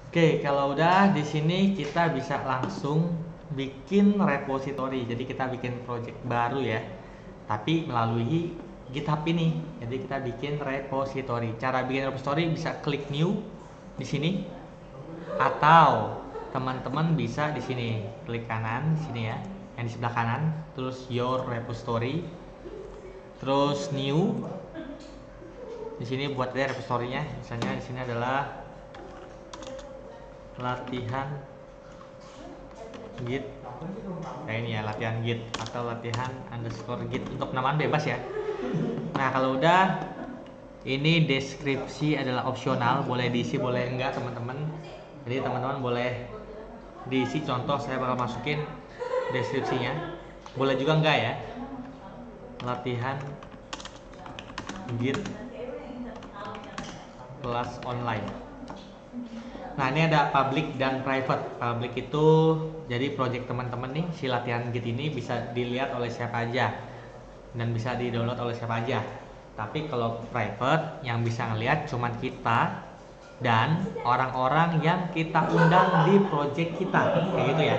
Oke, kalau udah di sini kita bisa langsung bikin repository. Jadi kita bikin project baru ya, tapi melalui GitHub ini. Jadi kita bikin repository. Cara bikin repository bisa klik new di sini, atau teman-teman bisa di sini klik kanan di sini ya, yang di sebelah kanan, terus your repository, terus new. Di sini buat deh repository-nya. Misalnya di sini adalah latihan git, nah ini ya, latihan git atau latihan underscore git, untuk penamaan bebas ya. Nah kalau udah, ini deskripsi adalah opsional, boleh diisi boleh enggak teman-teman. Jadi teman-teman boleh diisi, contoh saya bakal masukin deskripsinya, boleh juga enggak ya, latihan git kelas online. Nah ini ada public dan private. Public itu jadi project teman-teman nih, si latihan git ini bisa dilihat oleh siapa aja dan bisa di download oleh siapa aja. Tapi kalau private, yang bisa ngelihat cuman kita dan orang-orang yang kita undang di project kita, kayak gitu ya.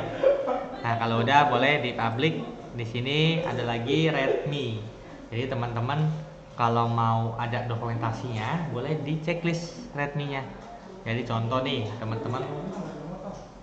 Nah kalau udah boleh di public. Di sini ada lagi readme. Jadi teman-teman kalau mau ada dokumentasinya boleh di checklist readme-nya. Jadi contoh nih, teman-teman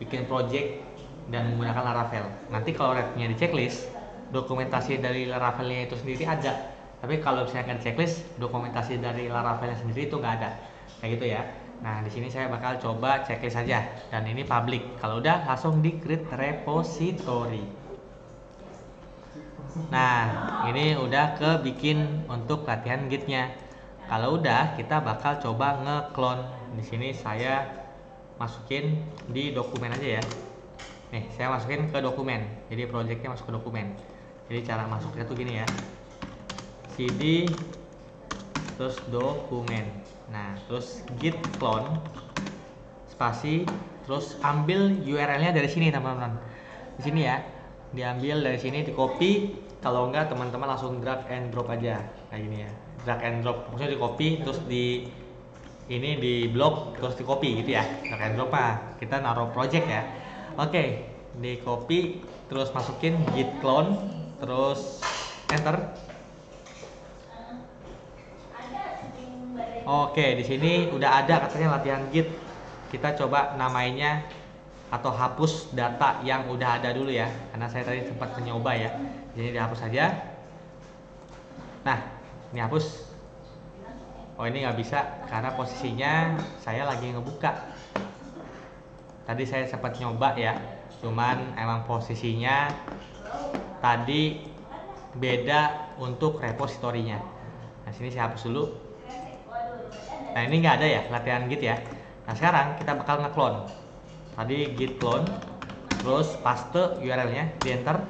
bikin project dan menggunakan Laravel. Nanti kalau readme-nya di checklist, dokumentasi dari Laravel-nya itu sendiri ada. Tapi kalau misalnya nggak di checklist, dokumentasi dari Laravel-nya sendiri itu nggak ada. Kayak gitu ya. Nah, di sini saya bakal coba checklist saja, dan ini public. Kalau udah, langsung di create repository. Nah, ini udah ke bikin untuk latihan gitnya. Kalau udah, kita bakal coba nge-clone. Di sini saya masukin di dokumen aja ya. Nih, saya masukin ke dokumen. Jadi projectnya masuk ke dokumen. Jadi cara masuknya tuh gini ya. cd terus dokumen. Nah, terus git clone spasi, terus ambil URL-nya dari sini teman-teman. Di sini ya. Diambil dari sini, di copy. Kalau enggak teman-teman langsung drag and drop aja kayak gini ya. Drag and drop, maksudnya di copy terus di ini di blok terus di copy gitu ya. Drag and drop kita naruh project ya. Oke, di copy terus masukin git clone, terus enter. Oke, di sini udah ada katanya latihan git. Kita coba namainya atau hapus data yang udah ada dulu ya, karena saya tadi sempat mencoba ya. Jadi dihapus saja. Nah, ini hapus. Oh, ini nggak bisa karena posisinya saya lagi ngebuka. Tadi saya sempat nyoba ya, cuman emang posisinya tadi beda untuk repositorinya. Nah, sini saya hapus dulu. Nah, ini nggak ada ya latihan git ya. Nah, sekarang kita bakal nge-clone. Tadi git clone, terus paste URL-nya, di enter.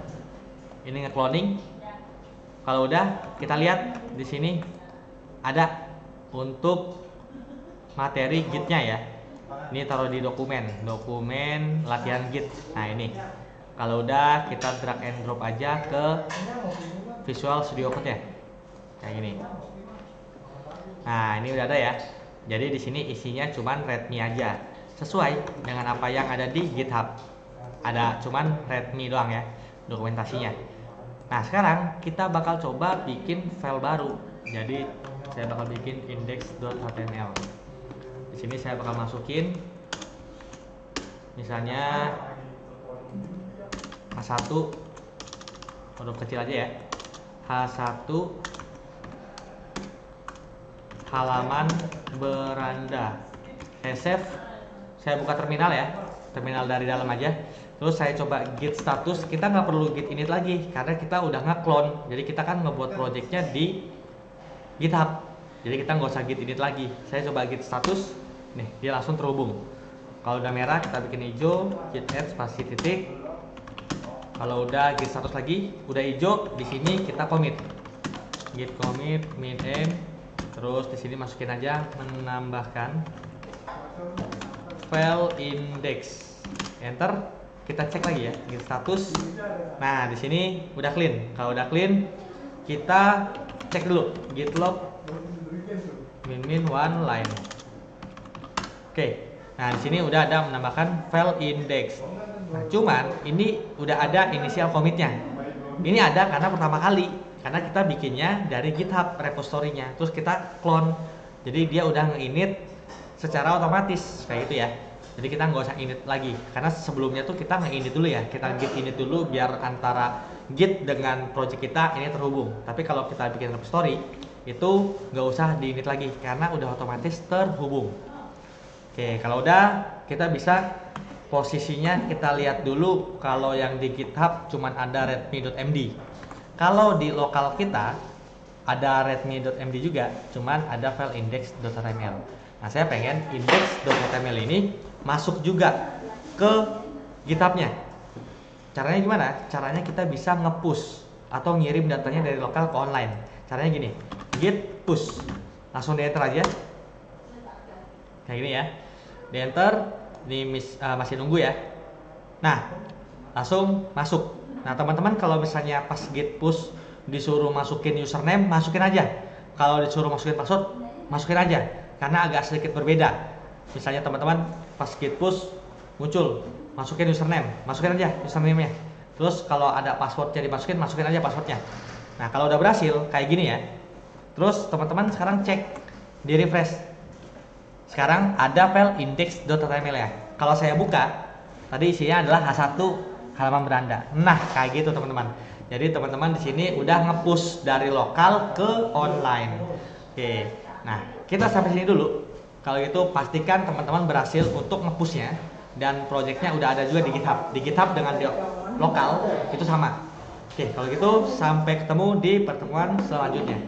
Ini nge-cloning. Kalau udah, kita lihat di sini ada untuk materi gitnya ya. Ini taruh di dokumen latihan git. Nah ini, kalau udah kita drag and drop aja ke Visual Studio Code ya, kayak gini. Nah ini udah ada ya. Jadi di sini isinya cuman readme aja, sesuai dengan apa yang ada di GitHub. Ada cuman readme doang ya dokumentasinya. Nah sekarang kita bakal coba bikin file baru. Jadi saya bakal bikin index.html. Di sini saya bakal masukin misalnya H1, huruf kecil aja ya, H1 halaman beranda. Saya save, saya buka terminal ya, terminal dari dalam aja. Terus saya coba git status. Kita nggak perlu git init lagi karena kita udah nge-clone. Jadi kita kan ngebuat projectnya di GitHub, jadi kita nggak usah git init lagi. Saya coba git status, nih dia langsung terhubung. Kalau udah merah kita bikin hijau, git add spasi titik. Kalau udah git status lagi, udah hijau, di sini kita commit, git commit min n. Terus di sini masukin aja menambahkan file index, enter. Kita cek lagi ya git status. Nah di sini udah clean. Kalau udah clean, kita cek dulu git log min one line. Oke, Nah, di sini udah ada menambahkan file index. Nah, cuman ini udah ada initial commitnya. Ini ada karena pertama kali, karena kita bikinnya dari GitHub repository-nya, terus kita clone. Jadi dia udah nge-init secara otomatis kayak gitu ya. Jadi kita nggak usah init lagi, karena sebelumnya tuh kita nge-init dulu ya, kita git init dulu biar antara git dengan project kita ini terhubung. Tapi kalau kita bikin repository itu nggak usah di-init lagi karena udah otomatis terhubung. Oke, kalau udah kita bisa posisinya kita lihat dulu. Kalau yang di GitHub cuman ada readme.md. Kalau di lokal kita ada readme.md juga, cuman ada file index.html. Nah, saya pengen index.html ini masuk juga ke GitHub-nya. Caranya gimana? Caranya kita bisa nge-push atau ngirim datanya dari lokal ke online. Caranya gini, git push. Langsung di enter aja. Kayak gini ya. Di enter, masih nunggu ya. Nah, langsung masuk. Nah, teman-teman kalau misalnya pas git push disuruh masukin username, masukin aja. Kalau disuruh masukin password, masukin aja. Karena agak sedikit berbeda. Misalnya teman-teman pas git push muncul, masukin username, masukin aja username-nya. Terus kalau ada passwordnya dimasukin, masukin aja passwordnya. Nah, kalau udah berhasil kayak gini ya. Terus teman-teman sekarang cek di refresh. Sekarang ada file index.html ya. Kalau saya buka, tadi isinya adalah H1 halaman beranda. Nah, kayak gitu teman-teman. Jadi teman-teman di sini udah nge-push dari lokal ke online. Oke. Nah, kita sampai sini dulu. Kalau gitu pastikan teman-teman berhasil untuk nge-pushnya dan projectnya udah ada juga di GitHub. Di GitHub dengan di lokal itu sama. Oke, kalau gitu sampai ketemu di pertemuan selanjutnya.